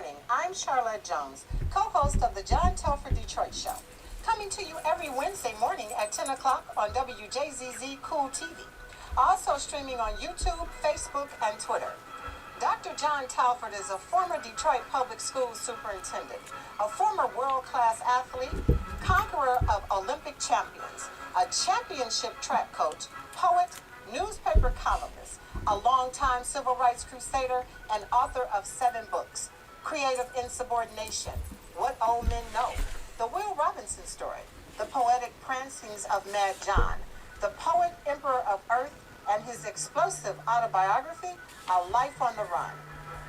morning. I'm Charlotte Jones, co-host of the John Telford Detroit Show, coming to you every Wednesday morning at 10 o'clock on WJZZ Cool TV. Also streaming on YouTube, Facebook, and Twitter. Dr. John Telford is a former Detroit Public Schools superintendent, a former world-class athlete, conqueror of Olympic champions, a championship track coach, poet, newspaper columnist, a longtime civil rights crusader, and author of 7 books: Creative Insubordination, What Old Men Know, The Will Robinson Story, The Poetic Prancings of Mad John, The Poet Emperor of Earth, and his explosive autobiography, A Life on the Run.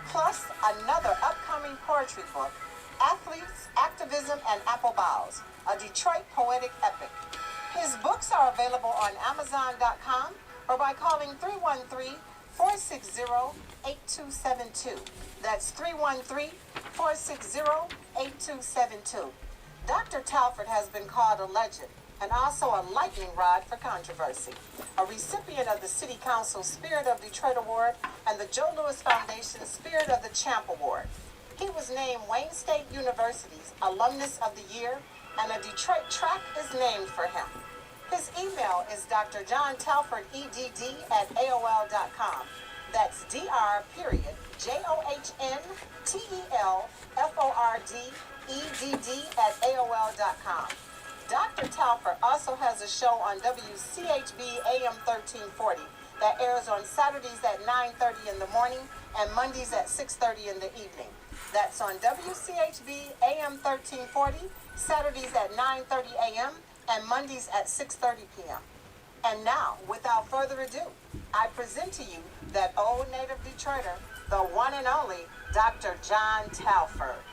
Plus, another upcoming poetry book, Athletes, Activism, and Apple Boughs, a Detroit poetic epic. His books are available on Amazon.com or by calling 313-460-8272. That's 313-460-8272. Dr. Telford has been called a legend and also a lightning rod for controversy, a recipient of the City Council Spirit of Detroit Award and the Joe Louis Foundation Spirit of the Champ Award. He was named Wayne State University's Alumnus of the Year, and a Detroit track is named for him. His email is drjohntelfordedd@aol.com. That's dr.johntelfordedd@aol.com. Dr. Telford also has a show on WCHB AM 1340 that airs on Saturdays at 9:30 in the morning and Mondays at 6:30 in the evening. That's on WCHB AM 1340, Saturdays at 9:30 a.m. and Mondays at 6:30 p.m. And now, without further ado, I present to you that old native Detroiter, the one and only Dr. John Telford.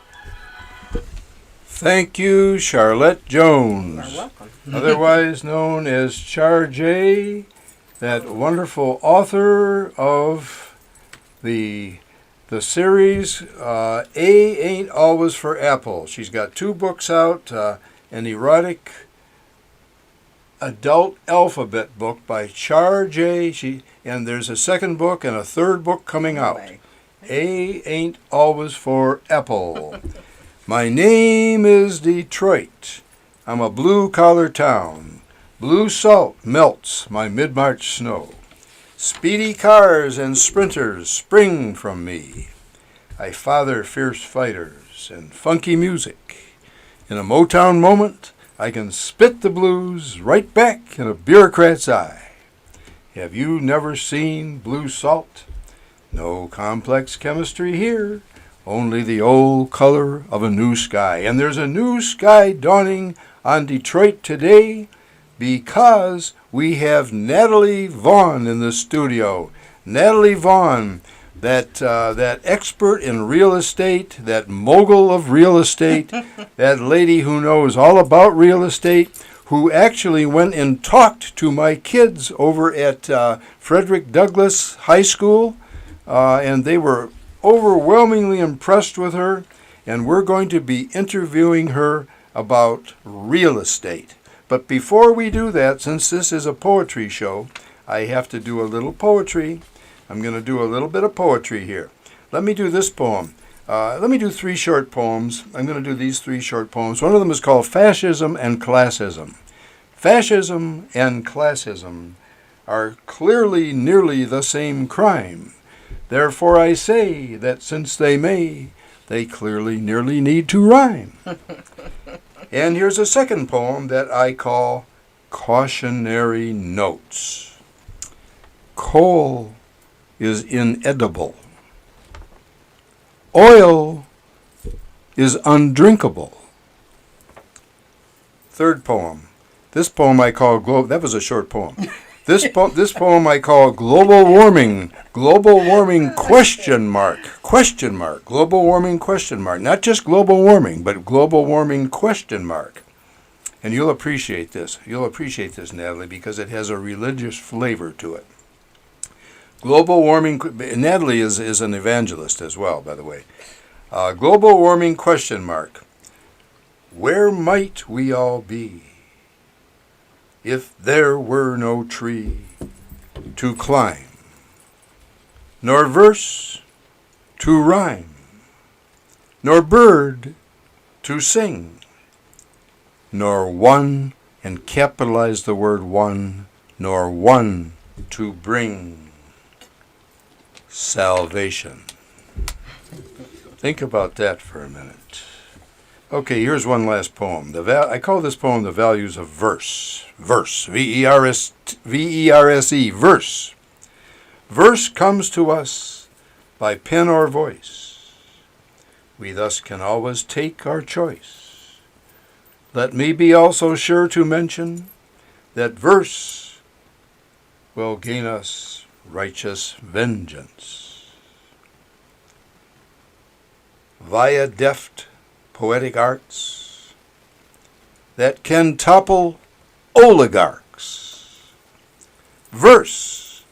Thank you, Charlotte Jones. You're welcome. Otherwise known as Char J, that wonderful author of the series A Ain't Always for Apple. She's got 2 books out, an erotic adult alphabet book by Char J. And there's a 2nd book and a 3rd book coming out. A Ain't Always for Apple. My name is Detroit. I'm a blue-collar town. Blue salt melts my mid-March snow. Speedy cars and sprinters spring from me. I father fierce fighters and funky music. In a Motown moment, I can spit the blues right back in a bureaucrat's eye. Have you never seen blue salt? No complex chemistry here. Only the old color of a new sky. And there's a new sky dawning on Detroit today because we have Natalie Vaughn in the studio. Natalie Vaughn, that expert in real estate, that mogul of real estate, that lady who knows all about real estate, who actually went and talked to my kids over at Frederick Douglass High School, and they were overwhelmingly impressed with her, and we're going to be interviewing her about real estate. But before we do that, since this is a poetry show, I have to do a little poetry. I'm going to do a little bit of poetry here. Let me do this poem. Let me do 3 short poems. I'm going to do these 3 short poems. One of them is called Fascism and Classism. Fascism and classism are clearly nearly the same crime. Therefore I say that since they may, they clearly nearly need to rhyme. And here's a 2nd poem that I call Cautionary Notes. Coal is inedible. Oil is undrinkable. 3rd poem. This poem I call that was a short poem. This poem I call Global Warming. Global Warming question mark. Question mark. Global Warming question mark. Not just global warming, but global warming question mark. And you'll appreciate this. You'll appreciate this, Natalie, because it has a religious flavor to it. Global warming. Natalie is an evangelist as well, by the way. Global warming question mark. Where might we all be if there were no tree to climb, nor verse to rhyme? nor bird to sing, nor one, and capitalize the word one, nor one to bring salvation. Think about that for a minute. Okay, here's one last poem. I call this poem The Values of Verse. Verse, V-E-R-S-E, verse. Verse comes to us by pen or voice. We thus can always take our choice. Let me be also sure to mention that verse will gain us righteous vengeance. Via deft poetic arts that can topple oligarchs, verse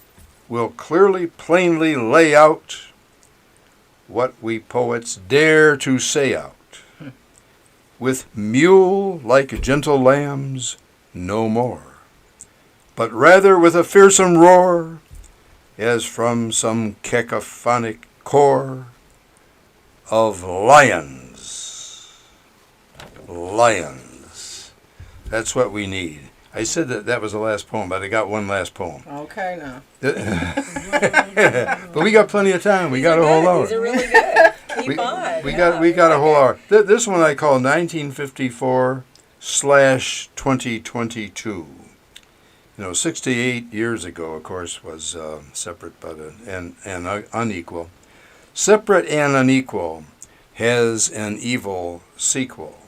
will clearly, plainly lay out what we poets dare to say out. With mule like gentle lambs, no more, but rather with a fearsome roar, as from some cacophonic core of lions. Lions. That's what we need. I said that was the last poem, but I got one last poem. Okay, now. But we got plenty of time. We got a whole hour. These are really good. Keep on. We got a whole hour. This one I call 1954/2022. 68 years ago, of course, was separate but and unequal. Separate and unequal has an evil sequel.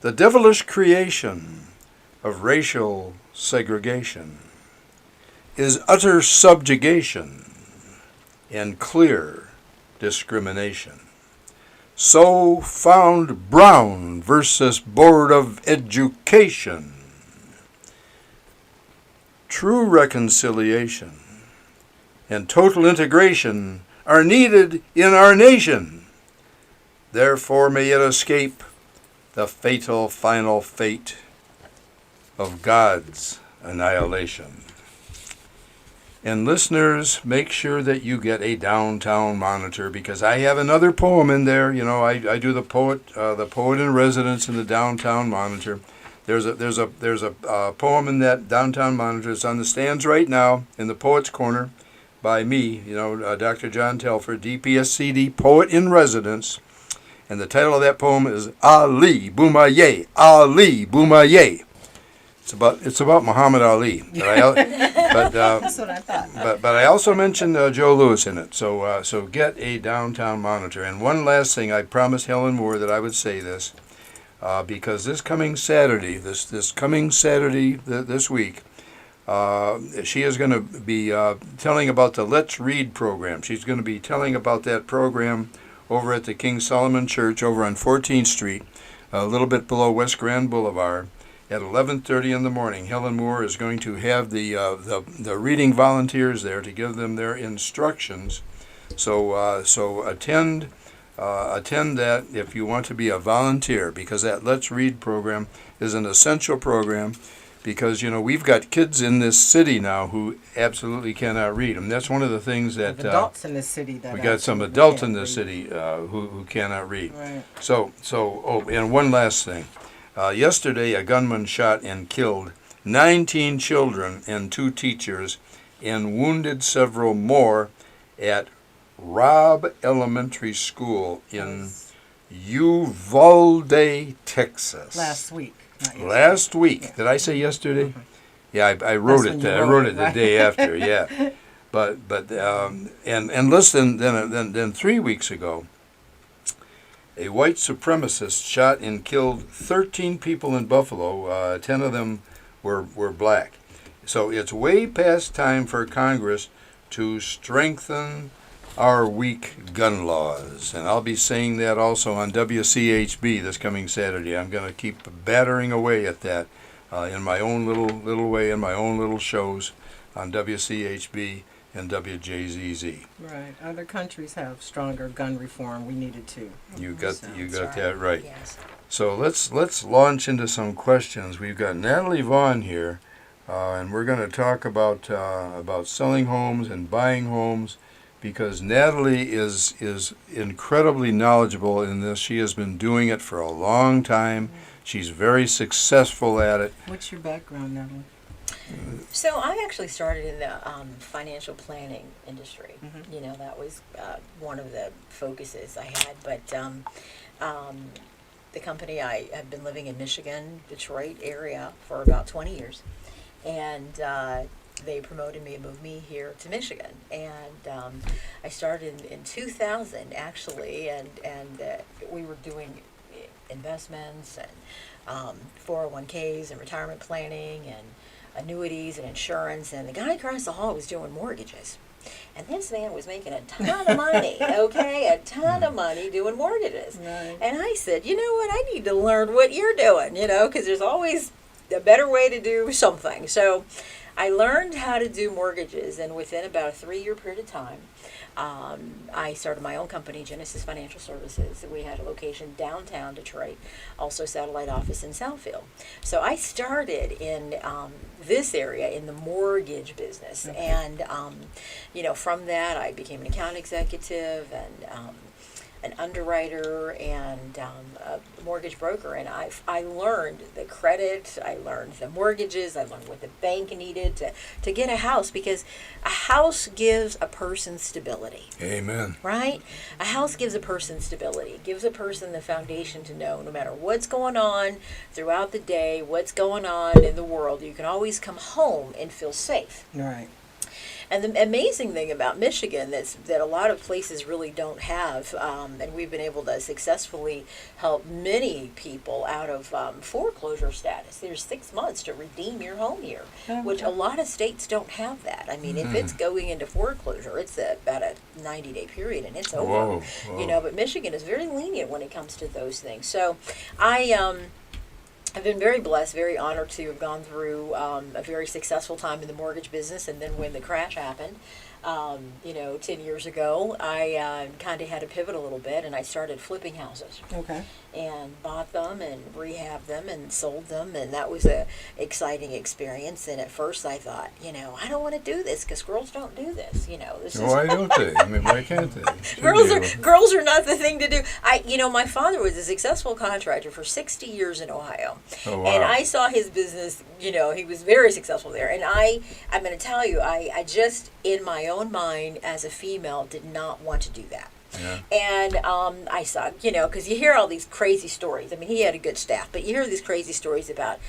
The devilish creation of racial segregation is utter subjugation and clear discrimination. So found Brown versus Board of Education. True reconciliation and total integration are needed in our nation. Therefore may it escape the fatal final fate of God's annihilation. And listeners, make sure that you get a downtown monitor, because I have another poem in there. I do the poet in residence in the downtown monitor. There's a poem in that downtown monitor. It's on the stands right now in the Poets Corner by me, Dr. John Telford, DPSCD, poet in residence. And the title of that poem is Ali Boumaier, Ali Boumaier. It's about Muhammad Ali. That's what I thought. But I also mentioned Joe Louis in it. So get a downtown monitor. And one last thing, I promised Helen Moore that I would say this, because this coming Saturday, this week, she is going to be telling about the Let's Read program. She's going to be telling about that program over at the King Solomon Church over on 14th Street, a little bit below West Grand Boulevard, at 11:30 in the morning. Helen Moore is going to have the reading volunteers there to give them their instructions. So attend that if you want to be a volunteer, because that Let's Read program is an essential program. Because, we've got kids in this city now who absolutely cannot read. And that's one of the things that... adults in this city that... We got some adults in this city who cannot read. Right. And one last thing. Yesterday, a gunman shot and killed 19 children and 2 teachers and wounded several more at Robb Elementary School in Uvalde, Texas. Last week. Last week. Yeah. Did I say yesterday? Mm-hmm. Yeah, I wrote it. I wrote it the day after. Yeah, but and listen. Then 3 weeks ago, a white supremacist shot and killed 13 people in Buffalo. 10 of them were black. So it's way past time for Congress to strengthen our weak gun laws. And I'll be saying that also on WCHB this coming Saturday. I'm going to keep battering away at that in my own little way, in my own little shows on WCHB and WJZZ. Right. Other countries have stronger gun reform. We need it too. You got that right. Yes. So let's launch into some questions. We've got Natalie Vaughn here, and we're going to talk about selling homes and buying homes. because Natalie is incredibly knowledgeable in this. She has been doing it for a long time. She's very successful at it. What's your background, Natalie? So I actually started in the financial planning industry. Mhm. You know, that was one of the focuses I had. But the company, I have been living in Michigan, Detroit area for about 20 years. And they promoted me and moved me here to Michigan. And I started in 2000, actually, and we were doing investments and 401ks and retirement planning and annuities and insurance, and the guy across the hall was doing mortgages. And this man was making a ton of money, okay? A ton of money doing mortgages. Right. And I said, you know what, I need to learn what you're doing, you know, because there's always a better way to do something. So I learned how to do mortgages, and within about a 3-year period of time, I started my own company, Genesis Financial Services. We had a location downtown Detroit, also a satellite office in Southfield. So I started in this area in the mortgage business, Okay. and you know, from that I became an account executive and an underwriter and a mortgage broker, and I learned the credit, I learned the mortgages, I learned what the bank needed to get a house, because a house gives a person stability, Amen. right? A house gives a person stability. It gives a person the foundation to know no matter what's going on throughout the day, what's going on in the world, you can always come home and feel safe. Right. And the amazing thing about Michigan that a lot of places really don't have, and we've been able to successfully help many people out of foreclosure status. There's 6 months to redeem your home here, Oh, which okay. a lot of states don't have that. I mean, if it's going into foreclosure, it's about a 90-day period and it's over. Whoa, You know, but Michigan is very lenient when it comes to those things. So I've been very blessed, very honored to have gone through a very successful time in the mortgage business. And then when the crash happened, you know, 10 years ago, I kind of had to pivot a little bit, and I started flipping houses Okay. and bought them and rehabbed them and sold them. And that was a exciting experience. And at first I thought, you know, I don't want to do this because girls don't do this. You know, this is Why don't they? I mean, why can't they? Should girls be are able- girls are not the thing to do. You know, my father was a successful contractor for 60 years in Ohio, Oh, and wow. I saw his business. You know, he was very successful there. And I'm going to tell you, I just in my own mind as a female did not want to do that. Yeah. And I saw, you know, because you hear all these crazy stories. I mean, he had a good staff, but you hear these crazy stories about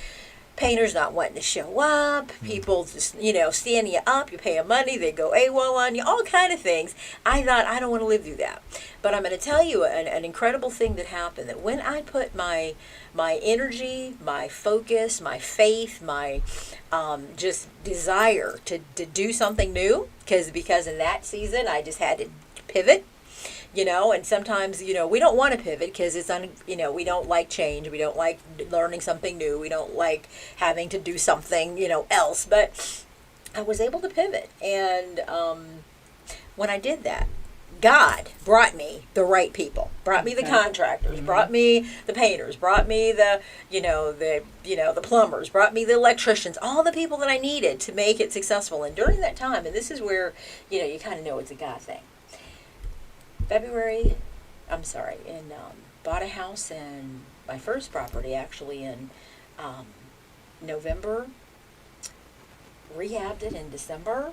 painters not wanting to show up, people just, you know, standing you up, you pay them money, they go AWOL on you, all kind of things. I thought, I don't want to live through that. But I'm going to tell you an incredible thing that happened, that when I put my energy, my focus, my faith, my just desire to do something new, because in that season I just had to pivot. You know, and sometimes, you know, we don't want to pivot because you know, we don't like change. We don't like learning something new. We don't like having to do something, you know, else. But I was able to pivot. And when I did that, God brought me the right people, brought me the Okay. contractors, brought me the painters, brought me the plumbers, brought me the electricians, all the people that I needed to make it successful. And during that time, and this is where, you know, you kind of know it's a God thing. Bought a house in my first property actually in November, rehabbed it in December.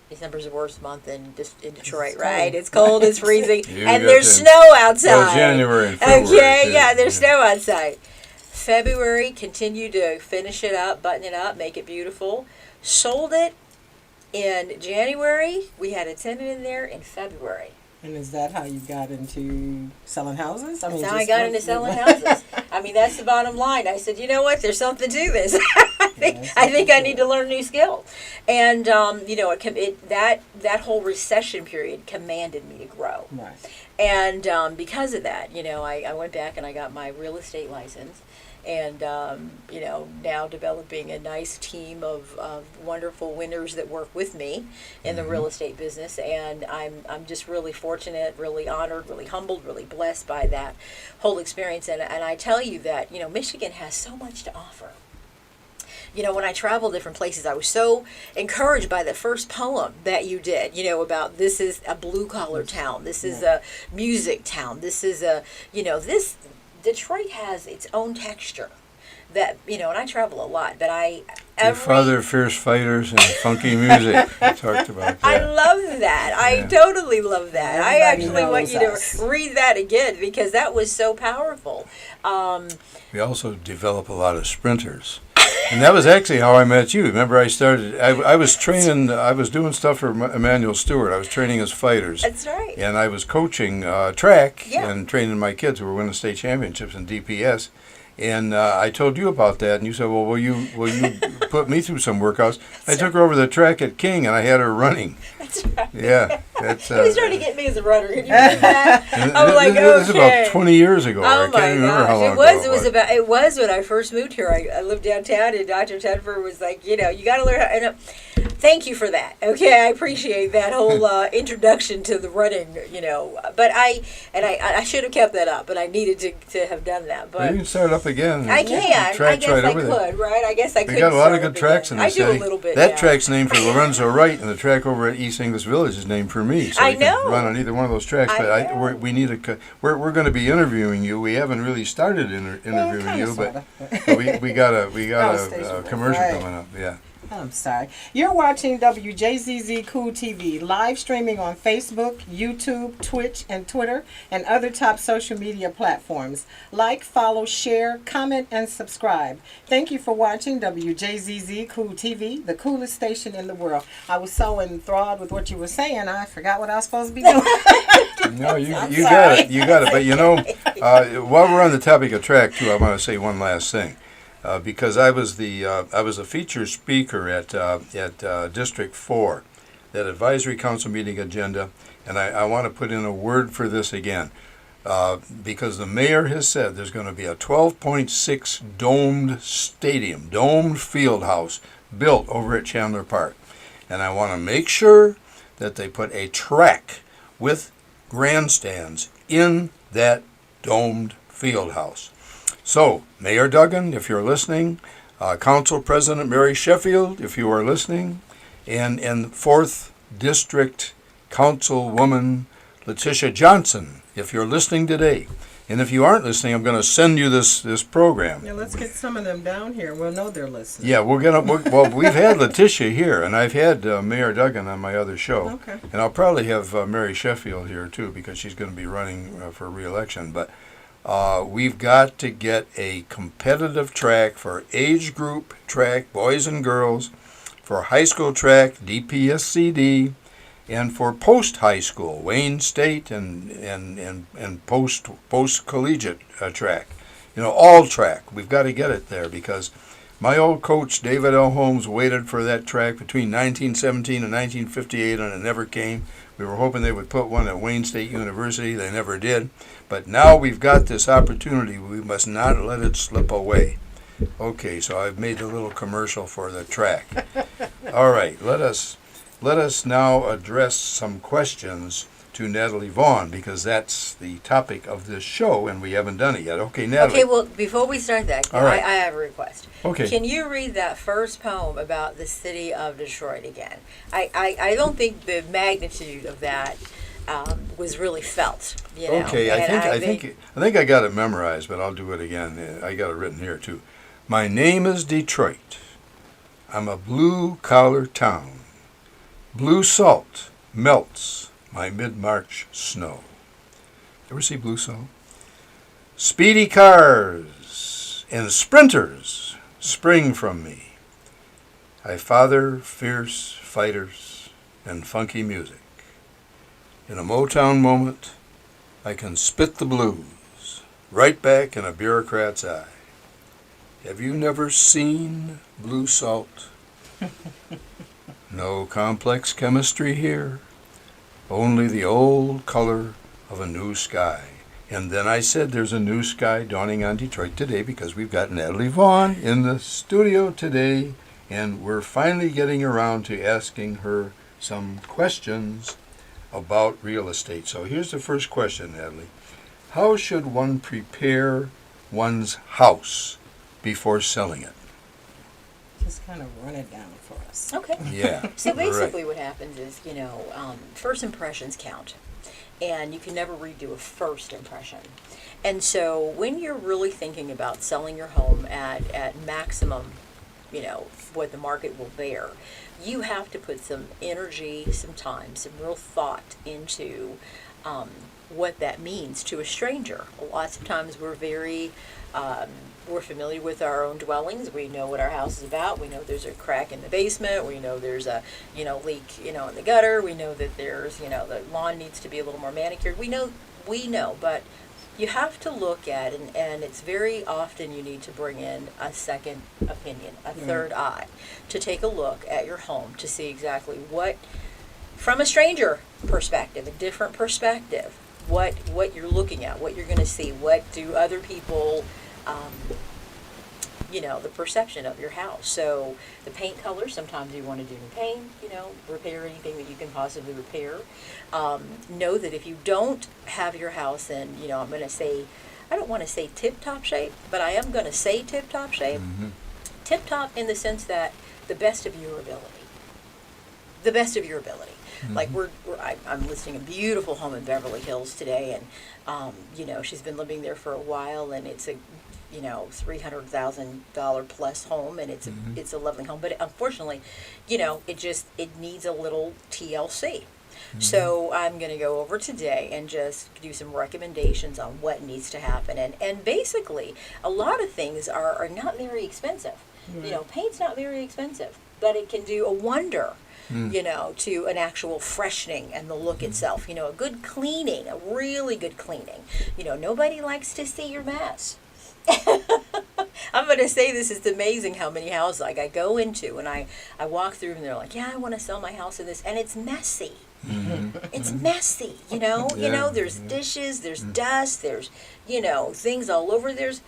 December's the worst month in Detroit, It's right? cold. It's cold, it's freezing, You and got there's to- snow outside. Well, January and February. Okay, too. yeah, there's snow outside. February, continued to finish it up, button it up, make it beautiful. Sold it in January. We had a tenant in there in February. And is that how you got into selling houses? That's how I got into selling houses. I mean, that's the bottom line. I said, you know what? There's something to this. I think I need to learn a new skill. And you know, that whole recession period commanded me to grow. Right. And because of that, you know, I went back and I got my real estate license. And, you know, now developing a nice team of wonderful winners that work with me in the real estate business. And I'm just really fortunate, really honored, really humbled, really blessed by that whole experience. And I tell you that, you know, Michigan has so much to offer. when I travel different places, I was so encouraged by the first poem that you did, about this is a blue collar town. This is a music town. This is this Detroit has its own texture that, and I travel a lot, but Your father, fierce fighters, and funky music. We talked about that. I love that. I totally love that. I actually want you to read that again because that was so powerful. We also develop a lot of sprinters. And that was actually how I met you. Remember, I was training, I was doing stuff for Emmanuel Stewart. I was training his fighters. That's right. And I was coaching track Yeah. and training my kids who were winning state championships in DPS. And I told you about that, and you said, "Well, will you put me through some workouts?" I took her over the track at King, and I had her running. That's right. Yeah, He was trying to get me as a runner. Can you believe that? I'm like, okay. This is about 20 years ago. Oh I can't remember how long ago It was when I first moved here. I lived downtown, and Dr. Telford was like, you got to learn how. And, thank you for that. Okay, I appreciate that whole introduction to the running. But I should have kept that up, but I needed to have done that. But you can start up again. I can. I guess right I over could. There. Right? I guess I could. We got a lot of good tracks in the city. I do a little bit. That now. track's named for Lorenzo Wright, and the track over at East English Village is named for me. So I you know. can run on either one of those tracks. But we need we're going to be interviewing you. We haven't really started interviewing you, but we got a commercial coming up. Yeah. I'm sorry. You're watching WJZZ Cool TV, live streaming on Facebook, YouTube, Twitch, and Twitter, and other top social media platforms. Like, follow, share, comment, and subscribe. Thank you for watching WJZZ Cool TV, the coolest station in the world. I was so enthralled with what you were saying, I forgot what I was supposed to be doing. No, you got it. You got it. But while we're on the topic of track, too, I want to say one last thing. Because I was a featured speaker at District 4, that advisory council meeting agenda, and I want to put in a word for this again, because the mayor has said there's going to be a 12.6 domed field house built over at Chandler Park, and I want to make sure that they put a track with grandstands in that domed field house. So, Mayor Duggan, if you're listening, Council President Mary Sheffield, if you are listening, and 4th District Councilwoman Letitia Johnson, if you're listening today. And if you aren't listening, I'm going to send you this program. Yeah, let's get some of them down here. We'll know they're listening. Yeah, we've had Letitia here, and I've had Mayor Duggan on my other show. Okay. And I'll probably have Mary Sheffield here, too, because she's going to be running for re-election. But we've got to get a competitive track for age group track, boys and girls, for high school track, DPSCD, and for post high school, Wayne State and post collegiate track. All track. We've got to get it there because my old coach David L. Holmes waited for that track between 1917 and 1958, and it never came. We were hoping they would put one at Wayne State University. They never did. But now we've got this opportunity. We must not let it slip away. Okay, so I've made a little commercial for the track. All right, let us now address some questions to Natalie Vaughn, because that's the topic of this show, and we haven't done it yet. Okay, Natalie. Okay, well, before we start that, All right. I have a request. Okay. Can you read that first poem about the city of Detroit again? I don't think the magnitude of that was really felt. Okay, I think I got it memorized, but I'll do it again. I got it written here too. My name is Detroit. I'm a blue-collar town. Blue salt melts my mid-March snow. Ever see blue salt? Speedy cars and sprinters spring from me. I father fierce fighters and funky music. In a Motown moment, I can spit the blues right back in a bureaucrat's eye. Have you never seen blue salt? No complex chemistry here, only the old color of a new sky. And then I said there's a new sky dawning on Detroit today because we've got Natalie Vaughn in the studio today, and we're finally getting around to asking her some questions about real estate. So here's the first question, Natalie. How should one prepare one's house before selling it? Just kind of run it down for us. Okay. Yeah. So basically Right. what happens is, first impressions count. And you can never redo a first impression. And so when you're really thinking about selling your home at maximum, what the market will bear, you have to put some energy, some time, some real thought into what that means to a stranger. Lots of times we're familiar with our own dwellings. We know what our house is about. We know there's a crack in the basement. We know there's a, leak, in the gutter. We know that there's, the lawn needs to be a little more manicured. We know, but you have to look at, and it's very often you need to bring in a second opinion, a third eye, to take a look at your home to see exactly what, from a stranger perspective, a different perspective, what you're looking at, what you're going to see, what do other people, the perception of your house. So the paint color, sometimes you want to do new paint, repair anything that you can possibly repair. Know that if you don't have your house in, I'm going to say, I don't want to say tip-top shape, but I am going to say tip-top shape. Mm-hmm. Tip-top in the sense that the best of your ability. The best of your ability. Mm-hmm. Like I'm listing a beautiful home in Beverly Hills today, and she's been living there for a while, and it's a $300,000 plus home, and it's a lovely home. But unfortunately, it needs a little TLC. Mm-hmm. So I'm going to go over today and just do some recommendations on what needs to happen. And basically, a lot of things are not very expensive. Mm-hmm. Paint's not very expensive, but it can do a wonder. To an actual freshening and the look itself. A good cleaning, a really good cleaning. Nobody likes to see your mess. I'm going to say this is amazing how many houses I go into and I walk through and they're like, yeah, I want to sell my house in this, and it's messy. Mm-hmm. It's messy, there's dishes, there's dust, there's, things all over, there's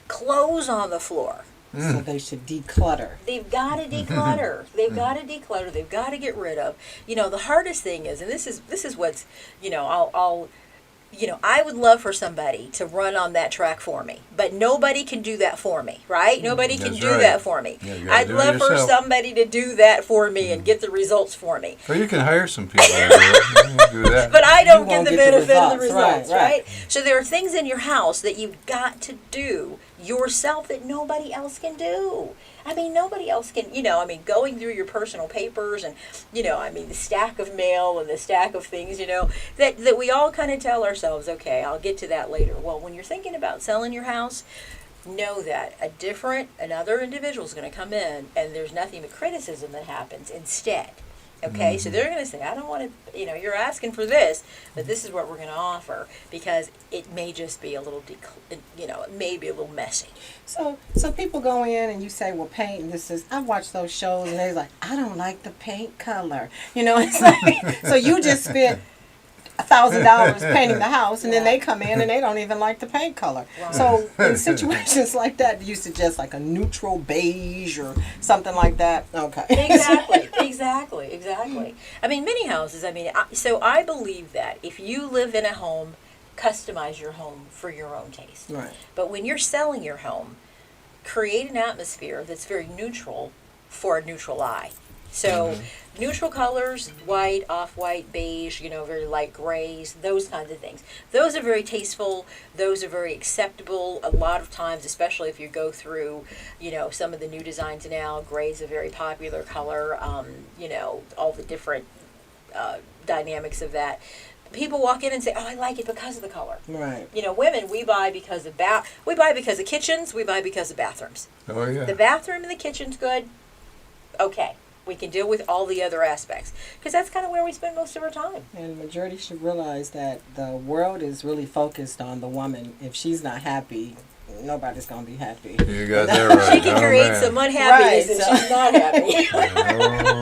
clothes on the floor. So they should declutter. They've got to declutter. They've got to declutter. They've got to get rid of. The hardest thing is, and this is what's, I would love for somebody to run on that track for me, but nobody can do that for me, right? Nobody can do that for me. Yeah, I'd love for somebody to do that for me and get the results for me. Well, you can hire some people to do it. You can do that. But I don't get the benefit of the results, right? So there are things in your house that you've got to do yourself that nobody else can do. Nobody else can, going through your personal papers and, the stack of mail and the stack of things, that we all kind of tell ourselves, okay, I'll get to that later. Well, when you're thinking about selling your house, know that another individual is going to come in and there's nothing but criticism that happens instead. Okay, so they're going to say, I don't want to, you're asking for this, but this is what we're going to offer, because it may just be a little, it may be a little messy. So people go in and you say, well, paint, and this is, I watch those shows and they're like, I don't like the paint color. It's like, so you just spent $1,000 painting the house, and then they come in and they don't even like the paint color. Right. So in situations like that, you suggest like a neutral beige or something like that. Okay. Exactly. Many houses. So I believe that if you live in a home, customize your home for your own taste. Right. But when you're selling your home, create an atmosphere that's very neutral for a neutral eye. So neutral colors, white, off-white, beige, very light grays, those kinds of things. Those are very tasteful. Those are very acceptable. A lot of times, especially if you go through, some of the new designs now, gray is a very popular color, all the different dynamics of that. People walk in and say, "Oh, I like it because of the color." Right. Women, we buy because of kitchens, we buy because of bathrooms. Oh yeah. The bathroom and the kitchen's good. Okay. We can deal with all the other aspects, because that's kind of where we spend most of our time. And the majority should realize that the world is really focused on the woman. If she's not happy, nobody's going to be happy. You got that right. She can create some unhappiness if she's not happy.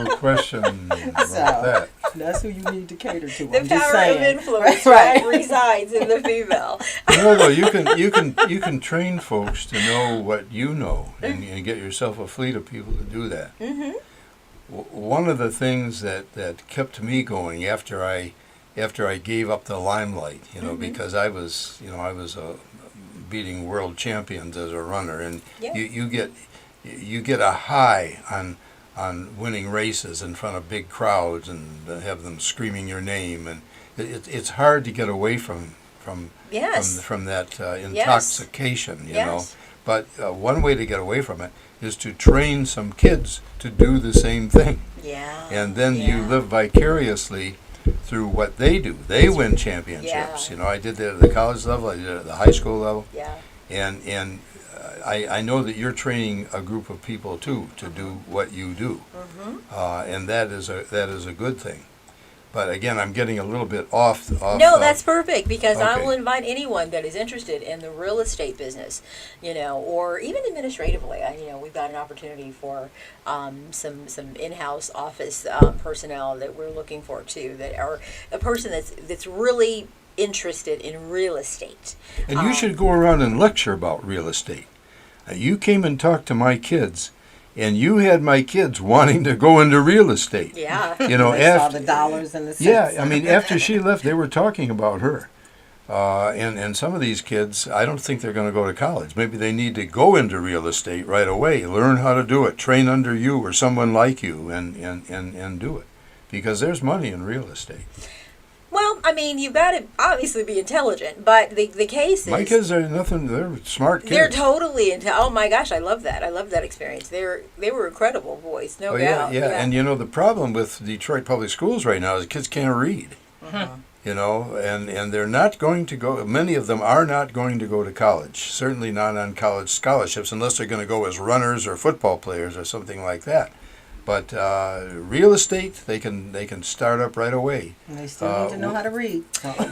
No question about that. That's who you need to cater to. The power of influence resides in the female. No, you can train folks to know what you know, and get yourself a fleet of people to do that. Mm-hmm. One of the things that kept me going after I gave up the limelight, because I was beating world champions as a runner, and you you get a high on winning races in front of big crowds and have them screaming your name, and it's hard to get away from Yes. from that Yes. intoxication, you know. Yes. But one way to get away from it is to train some kids to do the same thing, Yeah. and then you Yeah. live vicariously through what they do. They win championships. Yeah. You know, I did that at the college level. I did it at the high school level, Yeah. and I know that you're training a group of people too to do what you do, and that is a good thing. But again, I'm getting a little bit off. No, that's perfect, because I Okay. will invite anyone that is interested in the real estate business, or even administratively. We've got an opportunity for some in-house office personnel that we're looking for too, that are a person that's really interested in real estate. And you should go around and lecture about real estate. You came and talked to my kids, and you had my kids wanting to go into real estate. Yeah. You know, They saw after the dollars and the cents. yeah, I mean, after she left, they were talking about her. And some of these kids, I don't think they're going to go to college. Maybe they need to go into real estate right away, learn how to do it, train under you or someone like you, and do it. Because there's money in real estate. Well, I mean, you've got to obviously be intelligent, but the case is... My kids are nothing, they're smart kids. They're totally oh my gosh, I love that. I love that experience. They were incredible boys, no Oh, yeah, doubt. yeah. And you know, the problem with Detroit public schools right now is kids can't read. You know, and they're not going to go, many of them are not going to go to college, certainly not on college scholarships, unless they're going to go as runners or football players or something like that. But real estate, they can start up right away. And they still need to know how to read.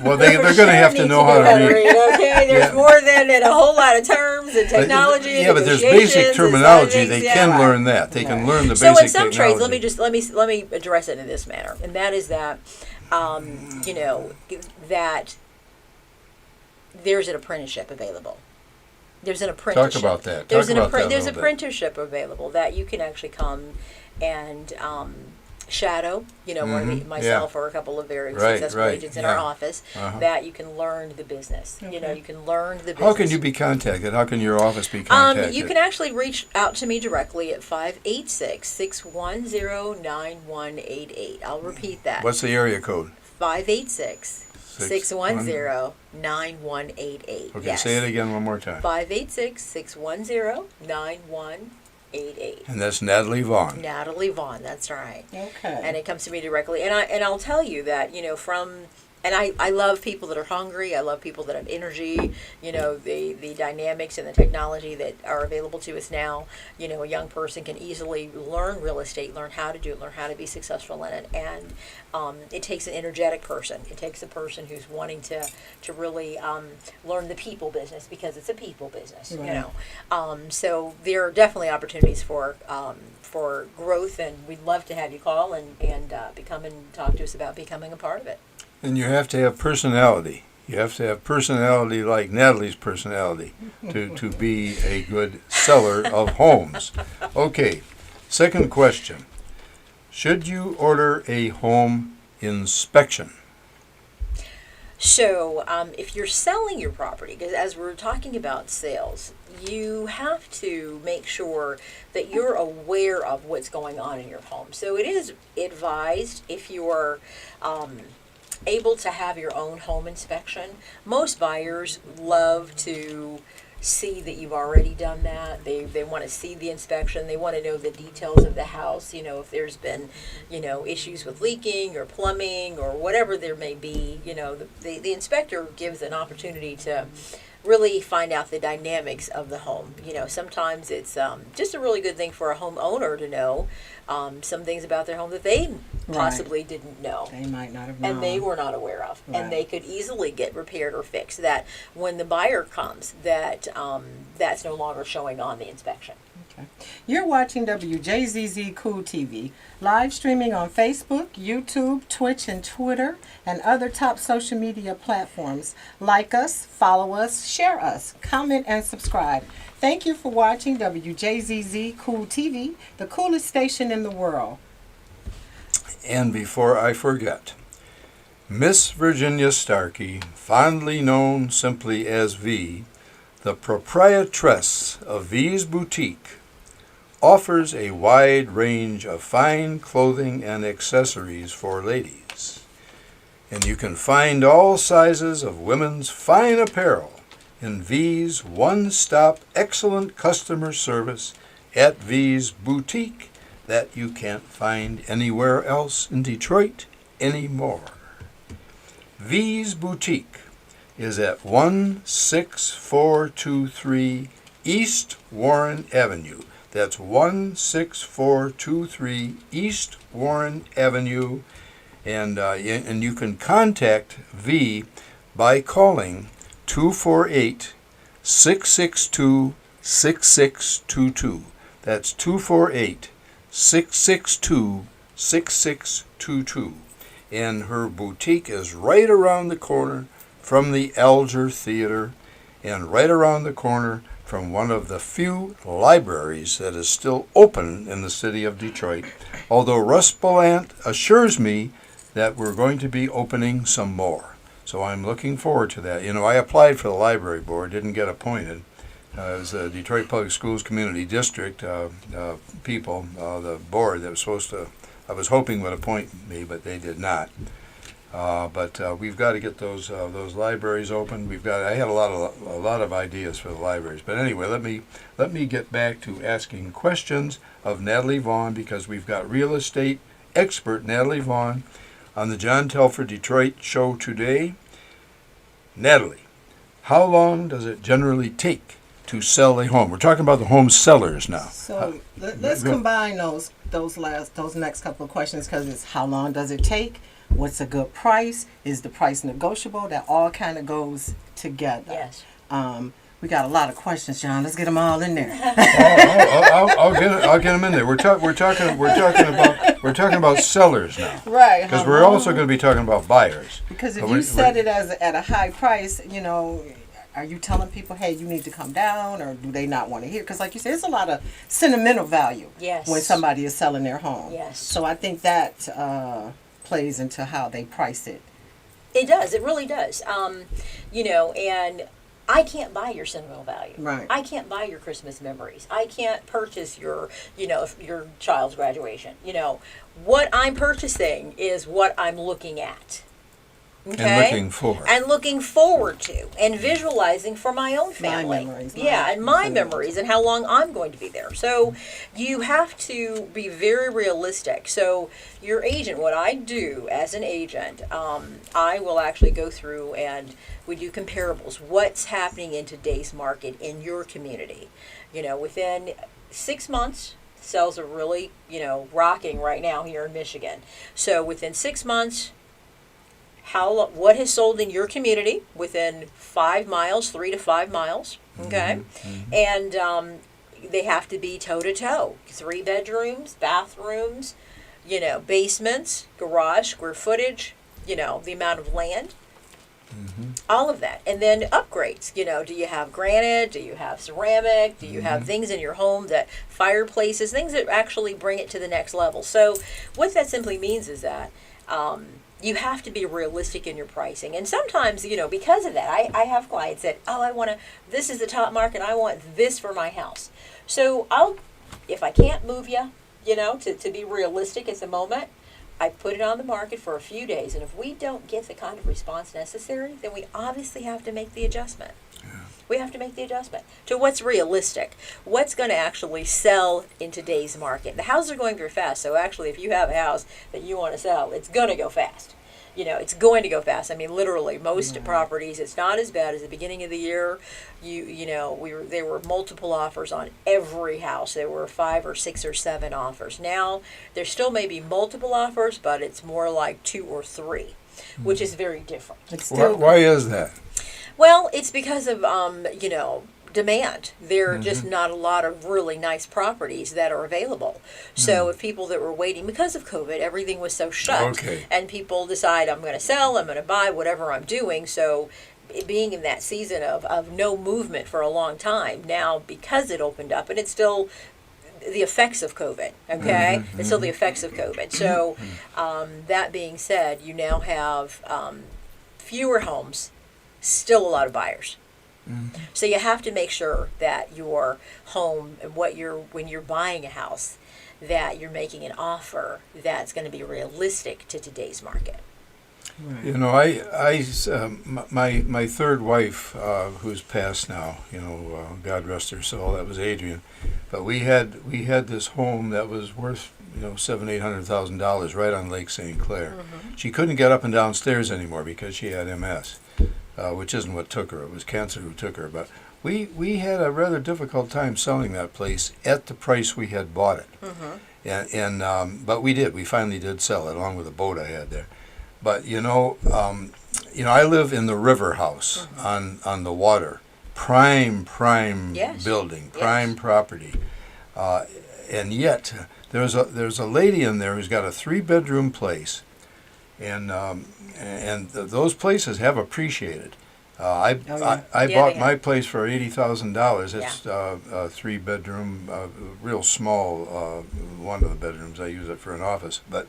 Well, they're going to have to know how to read. Okay, there's Yeah. more than a whole lot of terms and technology. Yeah, but there's negotiations basic and terminology. things, They yeah. can learn that. They can learn the So basic in some technology. trades, let me address it in this manner, and that is that, that there's an apprenticeship available. There's an apprenticeship. Talk about that. There's Talk about that a there's little bit. apprenticeship available that you can actually come and shadow. Myself or a couple of very Right, successful right, agents in yeah. our office that you can learn the business. Okay. You can learn the business. How can you be contacted? How can your office be contacted? You can actually reach out to me directly at 586-610-9188. I'll repeat that. What's the area code? 586-610-9188. Okay, Yes. say it again one more time. 586-610-9188. And that's Natalie Vaughn. Natalie Vaughn, that's right. Okay. And it comes to me directly. And I'll tell you that, I love people that are hungry. I love people that have energy. The dynamics and the technology that are available to us now. A young person can easily learn real estate, learn how to do it, learn how to be successful in it. And it takes an energetic person. It takes a person who's wanting to really learn the people business, because it's a people business. Right. So there are definitely opportunities for growth, and we'd love to have you call and come and talk to us about becoming a part of it. And you have to have personality. You have to have personality like Natalie's personality to be a good seller of homes. Okay, second question. Should you order a home inspection? So if you're selling your property, because as we're talking about sales, you have to make sure that you're aware of what's going on in your home. So it is advised, if you're able to have your own home inspection. Most buyers love to see that you've already done that. They want to see the inspection. They want to know the details of the house. If there's been, issues with leaking or plumbing or whatever there may be. The inspector gives an opportunity to really find out the dynamics of the home. Sometimes it's just a really good thing for a homeowner to know some things about their home that they possibly didn't know. They might not have known. And they were not aware of. Right. And they could easily get repaired or fixed. That when the buyer comes, that's no longer showing on the inspection. Okay. You're watching WJZZ Cool TV, live streaming on Facebook, YouTube, Twitch, and Twitter, and other top social media platforms. Like us, follow us, share us, comment, and subscribe. Thank you for watching WJZZ Cool TV, the coolest station in the world. And before I forget, Miss Virginia Starkey, fondly known simply as V, the proprietress of V's Boutique, offers a wide range of fine clothing and accessories for ladies. And you can find all sizes of women's fine apparel in V's one-stop excellent customer service at V's Boutique that you can't find anywhere else in Detroit anymore. V's Boutique is at 16423 East Warren Avenue. That's 16423 East Warren Avenue. And you can contact V by calling 248-662-6622. That's 248-662-6622. And her boutique is right around the corner from the Alger Theater and right around the corner from one of the few libraries that is still open in the city of Detroit, although Russ Ballant assures me that we're going to be opening some more. So I'm looking forward to that. You know, I applied for the library board, didn't get appointed. As the Detroit Public Schools Community District people, the board that was supposed to, I was hoping would appoint me, but they did not. But we've got to get those libraries open. I had a lot of ideas for the libraries. But anyway, let me get back to asking questions of Natalie Vaughn, because we've got real estate expert Natalie Vaughn on the John Telford Detroit show today. Natalie, how long does it generally take to sell a home? We're talking about the home sellers now. So let's combine those next couple of questions, because it's how long does it take? What's a good price? Is the price negotiable? That all kind of goes together. Yes. We got a lot of questions, John. Let's get them all in there. I'll get them in there. We're talking about sellers now, Right. because we're also going to be talking about buyers. Because if you set it as at a high price, you know, are you telling people, hey, you need to come down, or do they not want to hear? Because like you said, there's a lot of sentimental value when somebody is selling their home. Yes. So I think that plays into how they price it. It does. It really does. You know, and I can't buy your sentimental value. Right. I can't buy your Christmas memories. I can't purchase your child's graduation. You know, what I'm purchasing is what I'm looking at. Okay? And looking forward to, and visualizing for my own family. My memories. My memories and how long I'm going to be there. So you have to be very realistic. So your agent, what I do as an agent, I will actually go through and we do comparables. What's happening in today's market in your community? You know, within 6 months, sales are really, rocking right now here in Michigan. So within 6 months, what has sold in your community within 5 miles, 3 to 5 miles, okay? Mm-hmm. And they have to be toe-to-toe. 3 bedrooms, bathrooms, basements, garage, square footage, the amount of land, all of that. And then upgrades, do you have granite? Do you have ceramic? Do you have things in your home that fireplaces, things that actually bring it to the next level? So what that simply means is that you have to be realistic in your pricing. And sometimes, because of that, I have clients that, this is the top market, I want this for my house. So if I can't move you, to be realistic at the moment, I put it on the market for a few days. And if we don't get the kind of response necessary, then we obviously have to make the adjustment. Yeah. We have to make the adjustment to what's realistic, what's going to actually sell in today's market. The houses are going very fast, so actually if you have a house that you want to sell, it's going to go fast. It's going to go fast. I mean, literally, most properties, it's not as bad as the beginning of the year. There were multiple offers on every house. There were 5 or 6 or 7 offers. Now, there still may be multiple offers, but it's more like 2 or 3, which is very different. Why is that? Well, it's because of, demand. There are just not a lot of really nice properties that are available. So if people that were waiting because of COVID, everything was so shut. Okay. And people decide, I'm going to sell, I'm going to buy, whatever I'm doing. So being in that season of no movement for a long time, now because it opened up, and it's still the effects of COVID, okay? It's still the effects of COVID. So that being said, you now have fewer homes, still a lot of buyers. So you have to make sure that your home, when you're buying a house, that you're making an offer that's going to be realistic to today's market. Right. You know, my third wife, who's passed now, God rest her soul, that was Adrian. But we had this home that was worth, $700,000-800,000 right on Lake St. Clair. She couldn't get up and down stairs anymore because she had MS, which isn't what took her. It was cancer who took her. But we had a rather difficult time selling that place at the price we had bought it. But we did. We finally did sell it, along with the boat I had there. But I live in the River House on the water, prime Yes. building, prime property, and yet there's a lady in there who's got a 3-bedroom place, and those places have appreciated. I bought my place for $80,000. It's a 3-bedroom, real small. One of the bedrooms I use it for an office, but.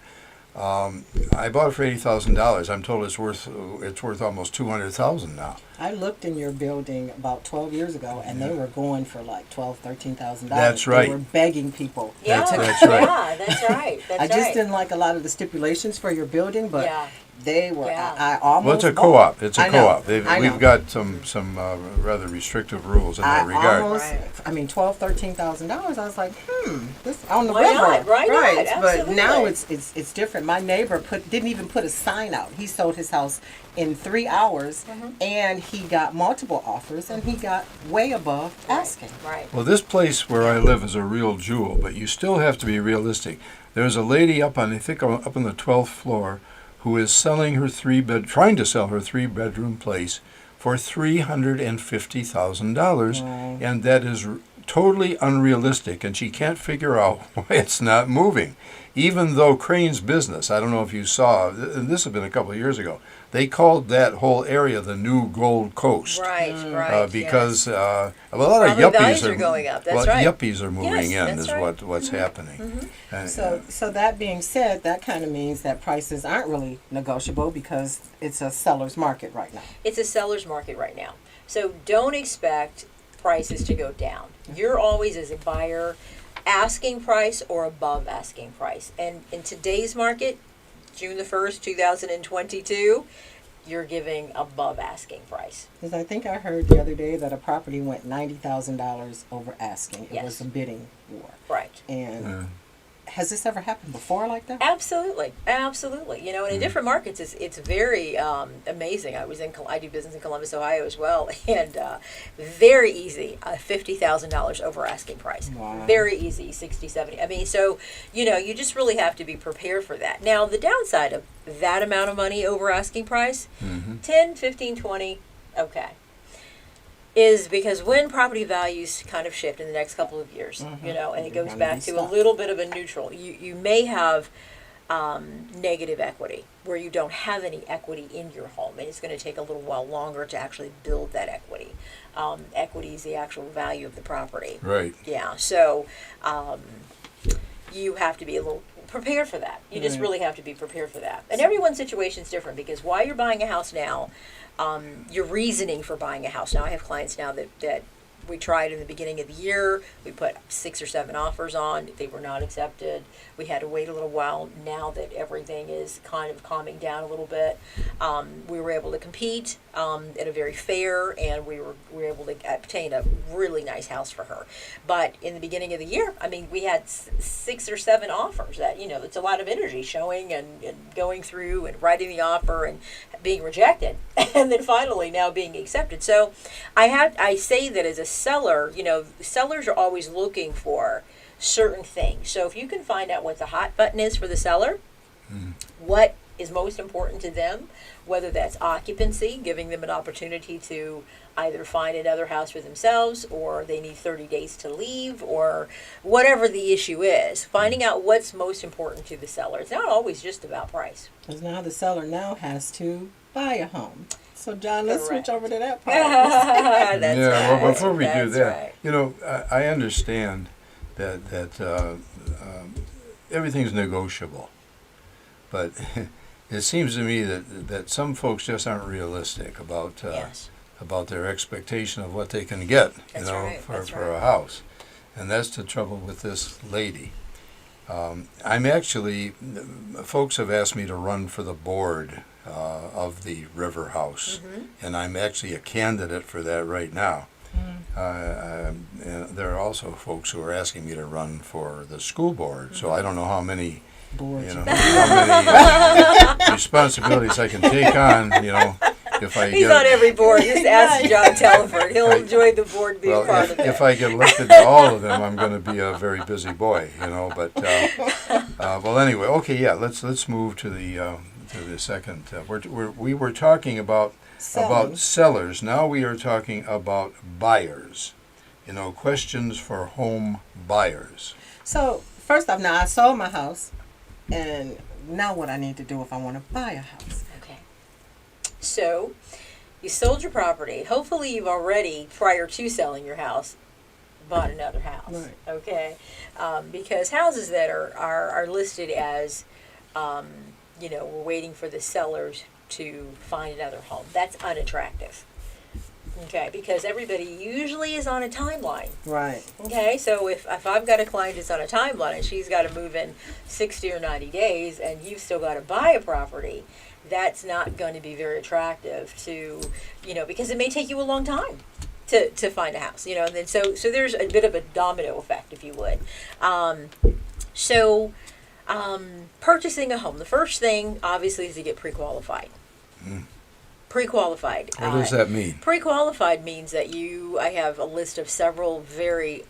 I bought it for $80,000. I'm told it's worth almost $200,000 now. I looked in your building about 12 years ago, and they were going for like $12,000-13,000. That's right. They were begging people. Yeah, That's right. Yeah, that's right. I just didn't like a lot of the stipulations for your building, but they were. Yeah. I almost. Well, it's a bought. co-op. It's a I know. co-op. I know. We've got some rather restrictive rules in that regard. $12,000-13,000. I was like, this on the Why river, not? Why not? right? But Absolutely. now it's different. My neighbor didn't even put a sign out. He sold his house in 3 hours, and he got multiple offers, and he got way above asking. Right. Well, this place where I live is a real jewel, but you still have to be realistic. There's a lady up on the 12th floor who is selling her trying to sell her 3-bedroom place for $350,000, and that is totally unrealistic, and she can't figure out why it's not moving. Even though Crane's Business, I don't know if you saw, and this has been a couple of years ago, they called that whole area the new Gold Coast. Right, right. Because yes. A lot of Property yuppies values are going up. That's right. Yuppies are moving Yes, in, that's is right. what's happening. And, So that being said, that kind of means that prices aren't really negotiable because it's a seller's market right now. It's a seller's market right now. So don't expect prices to go down. You're always, as a buyer, asking price or above asking price. And in today's market, June the 1st, 2022, you're giving above asking price. Because I think I heard the other day that a property went $90,000 over asking. It Yes. was a bidding war. Right. And has this ever happened before like that? Absolutely, absolutely. And in different markets, it's very amazing. I do business in Columbus, Ohio, as well, and very easy, $50,000 over asking price. Wow. Very easy, 60, 70. I mean, so you just really have to be prepared for that. Now, the downside of that amount of money over asking price, 10, 15, 20, okay, is because when property values kind of shift in the next couple of years, and it goes back to a little bit of a neutral, you may have negative equity where you don't have any equity in your home, and it's going to take a little while longer to actually build that equity. Equity is the actual value of the property. Right. Yeah, so you have to be a little prepared for that. You just really have to be prepared for that. And everyone's situation is different because while you're buying a house now, your reasoning for buying a house. Now, I have clients now that we tried in the beginning of the year. We put 6 or 7 offers on. They were not accepted. We had to wait a little while. Now that everything is kind of calming down a little bit, we were able to compete at a very fair, and we were able to obtain a really nice house for her. But in the beginning of the year, I mean, we had 6 or 7 offers. That it's a lot of energy showing and going through and writing the offer and being rejected, and then finally now being accepted. So I say that as a seller, sellers are always looking for certain things. So if you can find out what the hot button is for the seller, what is most important to them, whether that's occupancy, giving them an opportunity to either find another house for themselves, or they need 30 days to leave, or whatever the issue is, finding out what's most important to the seller. It's not always just about price. Because now the seller now has to buy a home. So, John, let's Correct. switch over to that part. That's Well, right. before we do That's that, right. I understand that everything's negotiable, but it seems to me that some folks just aren't realistic about Yes. about their expectation of what they can get, That's right, that's for right. a house. And that's the trouble with this lady. I'm actually, folks have asked me to run for the board of the River House, and I'm actually a candidate for that right now. And there are also folks who are asking me to run for the school board, so I don't know how many, Boards. how many responsibilities I can take on, if I He's get. on every board. Just ask John Telford. He'll enjoy the board being Well, part of it. if I get elected to all of them, I'm going to be a very busy boy, But well, anyway, okay, yeah. Let's move to the second. We were talking about sellers. Now we are talking about buyers. Questions for home buyers. So first off, now I sold my house, and now what I need to do if I want to buy a house? Okay. So, you sold your property. Hopefully, you've already, prior to selling your house, bought another house. Right. Okay. Because houses that are listed as, we're waiting for the sellers to find another home. That's unattractive. Okay, because everybody usually is on a timeline. Right. Okay, so if I've got a client that's on a timeline and she's got to move in 60 or 90 days and you've still got to buy a property, that's not going to be very attractive to, because it may take you a long time to find a house, and then so there's a bit of a domino effect, if you would. Purchasing a home, the first thing obviously is to get pre-qualified. Pre-qualified. What does that mean? Pre-qualified means that I have a list of several very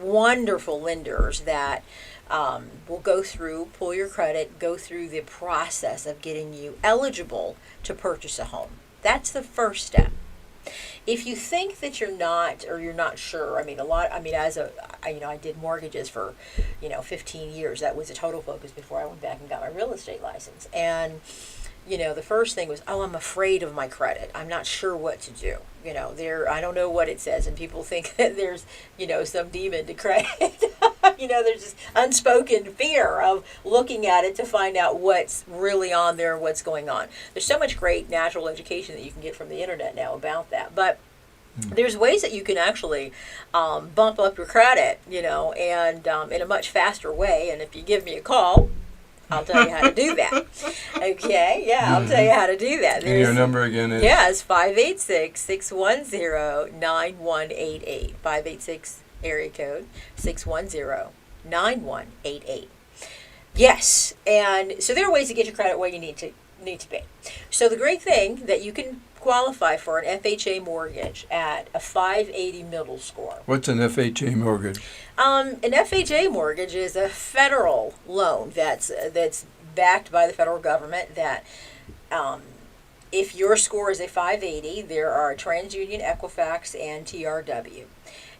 wonderful lenders that will go through, pull your credit, go through the process of getting you eligible to purchase a home. That's the first step. If you think that you're not, or you're not sure, I did mortgages for, 15 years. That was a total focus before I went back and got my real estate license. And the first thing was, I'm afraid of my credit. I'm not sure what to do. I don't know what it says, and people think that there's, some demon to credit. There's this unspoken fear of looking at it to find out what's really on there, what's going on. There's so much great natural education that you can get from the internet now about that. But there's ways that you can actually bump up your credit, and in a much faster way. And if you give me a call, I'll tell you how to do that. Okay, yeah, I'll tell you how to do that. And your number again is? Yeah, it's 586-610-9188. 586 area code 610-9188. Yes, and so there are ways to get your credit where you need to be. So the great thing that you can qualify for an FHA mortgage at a 580 middle score. What's an FHA mortgage? An FHA mortgage is a federal loan that's backed by the federal government that if your score is a 580, there are TransUnion, Equifax, and TRW.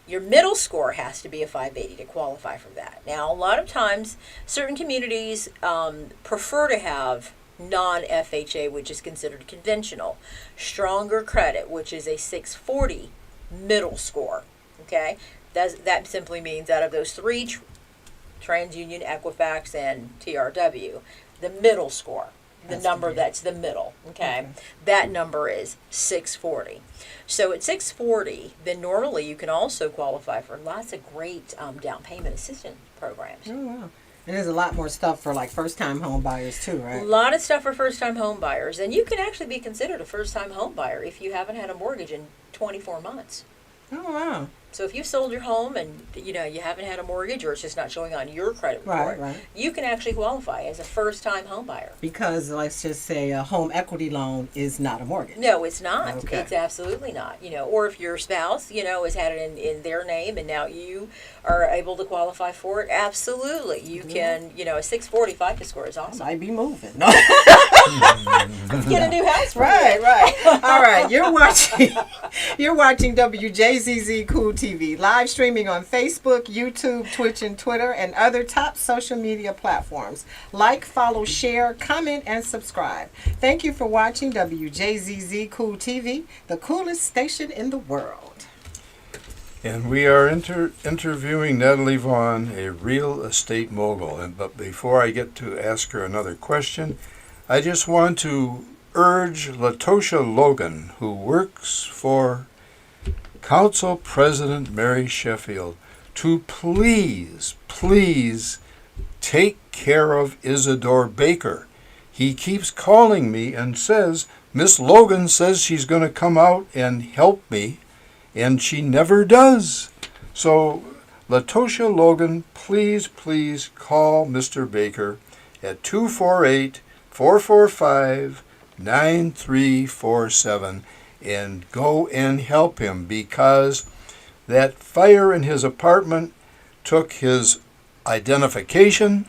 Your middle score has to be a 580 to qualify for that. Now, a lot of times, certain communities prefer to have non-FHA, which is considered conventional. Stronger credit, which is a 640 middle score. Okay? That simply means out of those three, TransUnion, Equifax, and TRW, the middle score, the number that's the middle, okay? That number is 640. So at 640, then normally you can also qualify for lots of great down payment assistance programs. Oh, wow. And there's a lot more stuff for like first-time home buyers too, right? A lot of stuff for first-time home buyers. And you can actually be considered a first-time home buyer if you haven't had a mortgage in 24 months. Oh, wow. So if you sold your home and you haven't had a mortgage or it's just not showing on your credit report, Right. you can actually qualify as a first-time home buyer. Because let's just say a home equity loan is not a mortgage. No, it's not. Okay. It's absolutely not. Or if your spouse, has had it in their name and now you are able to qualify for it, absolutely. You can, a 640 FICO score is I awesome. might be moving. No. Let's get a new house for Right, you. right. All right, you're watching WJZZ Cool TV, live streaming on Facebook, YouTube, Twitch, and Twitter, and other top social media platforms. Like, follow, share, comment, and subscribe. Thank you for watching WJZZ Cool TV, the coolest station in the world. And we are interviewing Natalie Vaughn, a real estate mogul. But before I get to ask her another question, I just want to urge Latosha Logan, who works for Council President Mary Sheffield, to please take care of Isidore Baker. He keeps calling me and says, Miss Logan says she's going to come out and help me, and she never does. So, Latosha Logan, please call Mr. Baker at 248-445-9347 and go and help him, because that fire in his apartment took his identification.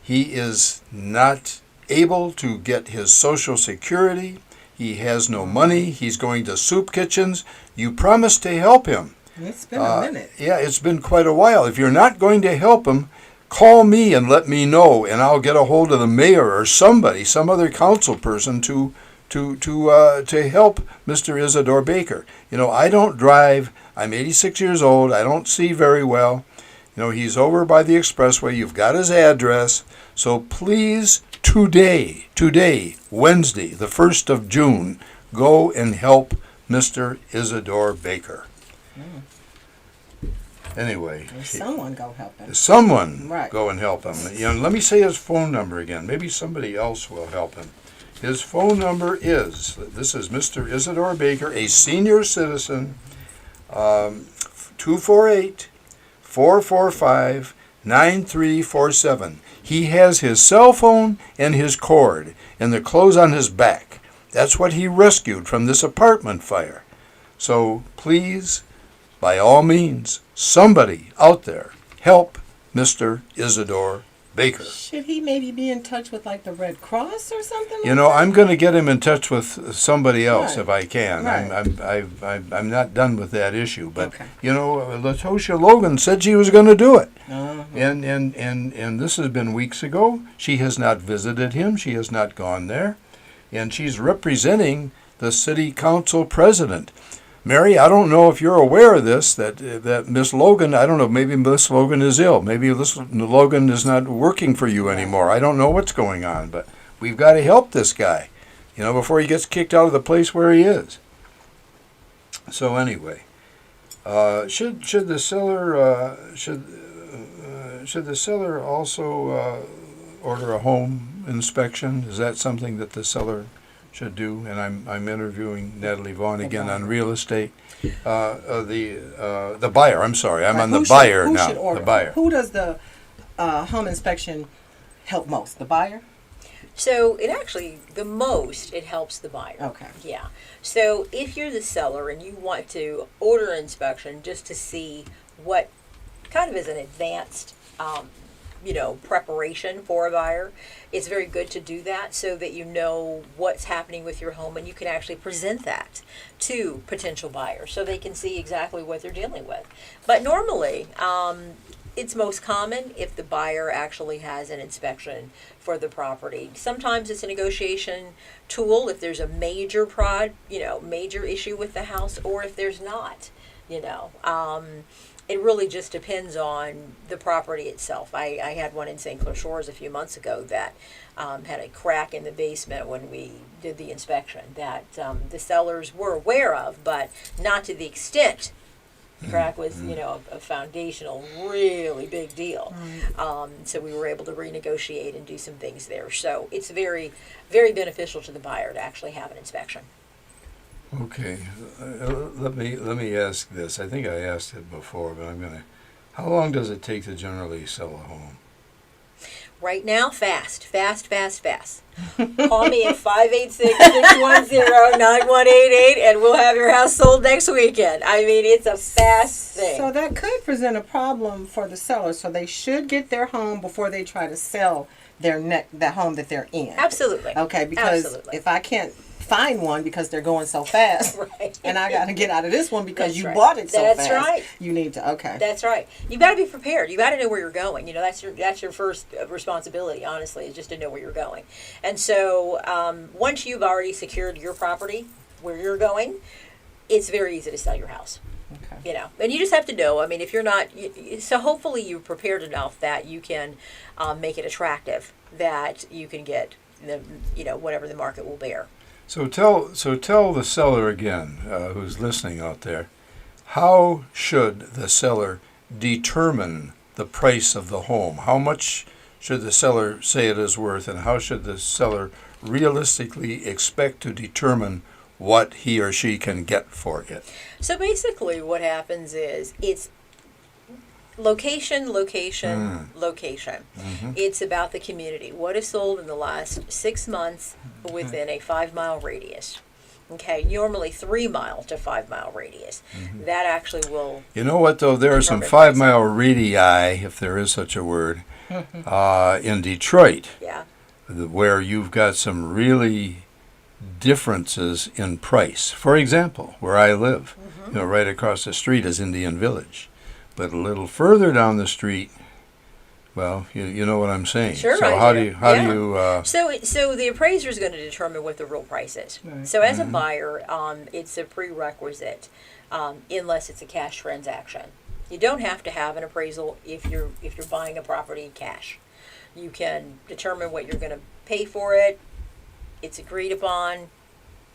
He is not able to get his Social Security. He has no money. He's going to soup kitchens. You promised to help him. It's been a minute. Yeah, it's been quite a while. If you're not going to help him, call me and let me know, and I'll get a hold of the mayor or somebody, some other council person to help Mr. Isidore Baker. You know, I don't drive. I'm 86 years old. I don't see very well. You know, he's over by the expressway. You've got his address. So please, today, Wednesday, the 1st of June, go and help Mr. Isidore Baker. Anyway. Someone go help him. Someone Right. go and help him. You know, let me say his phone number again. Maybe somebody else will help him. His phone number is, this is Mr. Isidore Baker, a senior citizen, 248-445-9347. He has his cell phone and his cord and the clothes on his back. That's what he rescued from this apartment fire. So please, by all means, somebody out there, help Mr. Isidore Baker. Should he maybe be in touch with like the Red Cross or something? You know, I'm going to get him in touch with somebody else Right. if I can. Right. I'm not done with that issue, but Okay. you know, Latosha Logan said she was going to do it, Uh-huh. and this has been weeks ago. She has not visited him. She has not gone there, and she's representing the city council president. Mary, I don't know if you're aware of this, that Miss Logan, I don't know, maybe Miss Logan is ill. Maybe Miss Logan is not working for you anymore. I don't know what's going on, but we've got to help this guy, you know, before he gets kicked out of the place where he is. So anyway, should the seller also order a home inspection? Is that something that the seller should do? And I'm interviewing Natalie Vaughn again on real estate. The buyer. I'm sorry, I'm on the buyer who now. Should order? The buyer. Who does the home inspection help most? The buyer? So it actually, it helps the buyer. Okay. Yeah. So if you're the seller and you want to order an inspection just to see what kind of is an advanced, preparation for a buyer, it's very good to do that so that you know what's happening with your home and you can actually present that to potential buyers so they can see exactly what they're dealing with. But normally, it's most common if the buyer actually has an inspection for the property. Sometimes it's a negotiation tool if there's a major major issue with the house, or if there's not, It really just depends on the property itself. I had one in St. Clair Shores a few months ago that had a crack in the basement when we did the inspection that the sellers were aware of, but not to the extent. The crack was, a foundational, really big deal. So we were able to renegotiate and do some things there. So it's very, very beneficial to the buyer to actually have an inspection. Okay, let me ask this. I think I asked it before, but I'm gonna. How long does it take to generally sell a home? Right now, fast. Call me at 586-610-9188 and we'll have your house sold next weekend. I mean, it's a fast thing. So that could present a problem for the seller. So they should get their home before they try to sell the home that they're in. Absolutely. Okay, because Absolutely. if I can't find one because they're going so fast, Right. and I got to get out of this one because That's you right. bought it so That's fast. right. You need to, okay. That's right. You got to be prepared. You got to know where you're going. That's your first responsibility, honestly, is just to know where you're going. And so once you've already secured your property where you're going, it's very easy to sell your house. Okay. And you just have to know. I mean, if you're not, so hopefully you're prepared enough that you can make it attractive, that you can get whatever the market will bear. So tell the seller again, who's listening out there, how should the seller determine the price of the home? How much should the seller say it is worth, and how should the seller realistically expect to determine what he or she can get for it? So basically what happens is it's location, location, location. It's about the community. What is sold in the last 6 months within a 5-mile radius? Okay, normally 3-mile to 5-mile radius. That actually will. You know what, though? There are some determine pricing. 5-mile radii, if there is such a word, in Detroit, Yeah. where you've got some really differences in price. For example, where I live, right across the street is Indian Village. But a little further down the street, well, you know what I'm saying. Sure, So I how do. do you So the appraiser is going to determine what the real price is. Right. So as a buyer, it's a prerequisite, unless it's a cash transaction. You don't have to have an appraisal if you're buying a property cash. You can determine what you're going to pay for it. It's agreed upon.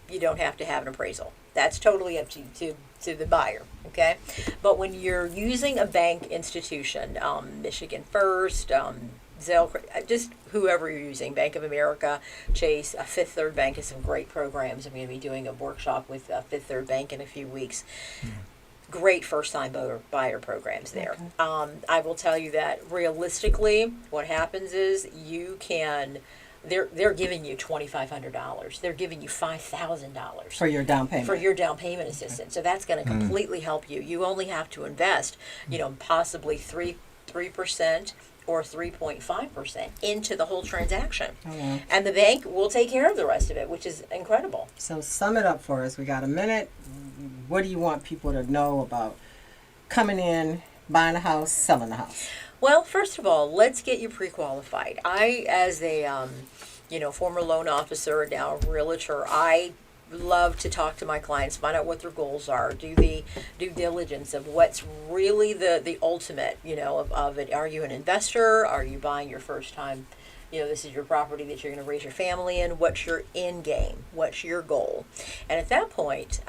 You don't have to have an appraisal. That's totally up to the buyer, okay? But when you're using a bank institution, Michigan First, Zelle, just whoever you're using, Bank of America, Chase, Fifth Third Bank has some great programs. I'm going to be doing a workshop with Fifth Third Bank in a few weeks. Great first-time buyer programs there. Okay. I will tell you that realistically, what happens is you can. They're giving you $2,500. They're giving you $5,000 For your down payment. for your down payment assistance. So that's going to completely help you. You only have to invest, possibly 3% or 3.5% into the whole transaction, Oh, wow. and the bank will take care of the rest of it, which is incredible. So sum it up for us. We got a minute. What do you want people to know about coming in, buying a house, selling a house? Well, first of all, let's get you pre-qualified. I, as a former loan officer, now a realtor, I love to talk to my clients, find out what their goals are, do the due diligence of what's really the ultimate, of it. Are you an investor? Are you buying your first time? This is your property that you're going to raise your family in. What's your end game? What's your goal? And at that point,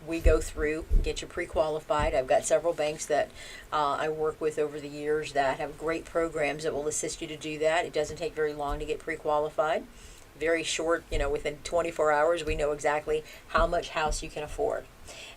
we go through, get you pre-qualified. I've got several banks that I work with over the years that have great programs that will assist you to do that. It doesn't take very long to get pre-qualified. Very short, within 24 hours, we know exactly how much house you can afford.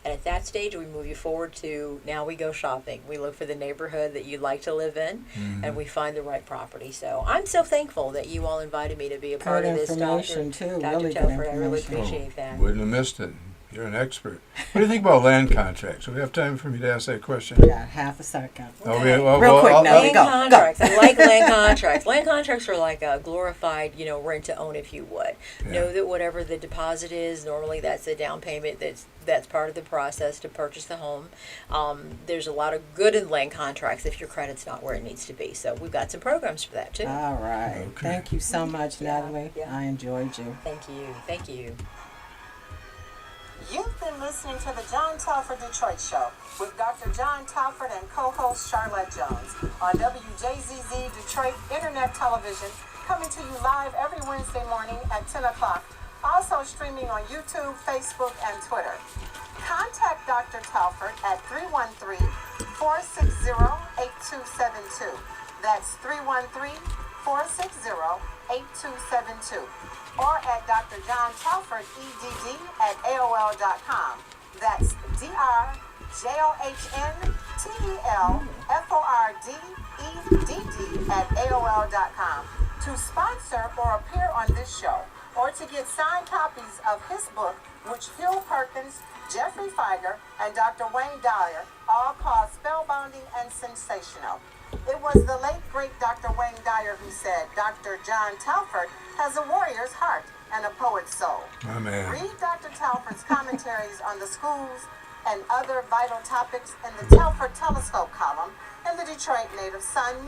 And at that stage, we move you forward to, now we go shopping. We look for the neighborhood that you'd like to live in, and we find the right property. So I'm so thankful that you all invited me to be a part of this, information, too. Dr. Really good Telford. I really information. appreciate that. Wouldn't have missed it. You're an expert. What do you think about land contracts? Do we have time for me to ask that question? We got half a second. Okay, Real quick, now. Land Go. contracts. I like land contracts. Land contracts are like a glorified, rent to own, if you would. Yeah. Know that whatever the deposit is, normally that's the down payment. That's part of the process to purchase the home. There's a lot of good in land contracts if your credit's not where it needs to be. So we've got some programs for that too. All right. Okay. Thank you so much, Natalie. yeah. I enjoyed you. Thank you. Thank you. You've been listening to the John Telford Detroit Show with Dr. John Telford and co-host Charlotte Jones on WJZZ Detroit Internet Television, coming to you live every Wednesday morning at 10 o'clock. Also streaming on YouTube, Facebook, and Twitter. Contact Dr. Telford at 313-460-8272. That's 313-460-8272. Or at Dr. John Telford, EDD, at AOL.com. That's DRJOHNTELFORDEDD at AOL.com. To sponsor or appear on this show, or to get signed copies of his book, which Phil Perkins, Jeffrey Feiger, and Dr. Wayne Dyer all call spellbinding and sensational. It was the late, great Dr. Wayne Dyer who said, Dr. John Telford has a warrior's heart and a poet's soul. My man. Read Dr. Telford's commentaries on the schools and other vital topics in the Telford Telescope column in the Detroit Native Sun